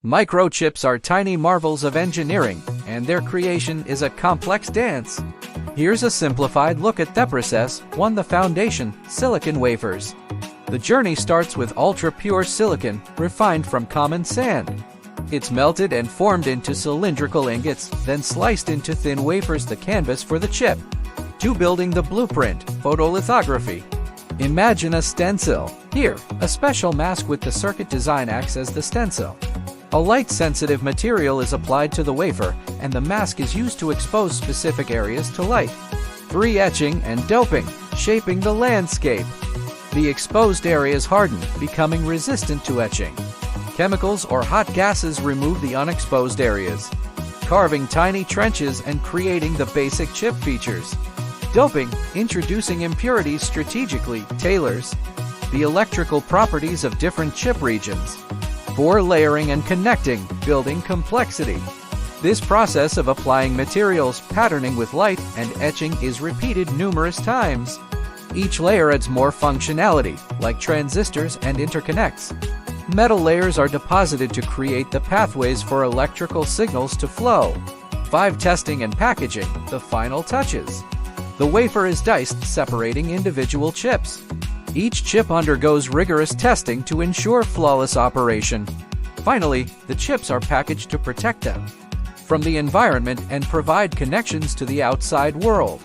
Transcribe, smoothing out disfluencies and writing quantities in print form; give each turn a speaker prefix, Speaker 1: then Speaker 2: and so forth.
Speaker 1: Microchips are tiny marvels of engineering, and their creation is a complex dance. Here's a simplified look at the process. 1. The foundation, silicon wafers. The journey starts with ultra-pure silicon, refined from common sand. It's melted and formed into cylindrical ingots, then sliced into thin wafers, the canvas for the chip. 2. Building the blueprint, photolithography. Imagine a stencil. Here, a special mask with the circuit design acts as the stencil. A light-sensitive material is applied to the wafer, and the mask is used to expose specific areas to light. 3. Etching and doping, shaping the landscape. The exposed areas harden, becoming resistant to etching. Chemicals or hot gases remove the unexposed areas, carving tiny trenches and creating the basic chip features. Doping, introducing impurities strategically, tailors the electrical properties of different chip regions. 4. Layering and connecting, building complexity. This process of applying materials, patterning with light, and etching is repeated numerous times. Each layer adds more functionality, like transistors and interconnects. Metal layers are deposited to create the pathways for electrical signals to flow. 5. Testing and packaging, the final touches. The wafer is diced, separating individual chips. Each chip undergoes rigorous testing to ensure flawless operation. Finally, the chips are packaged to protect them from the environment and provide connections to the outside world.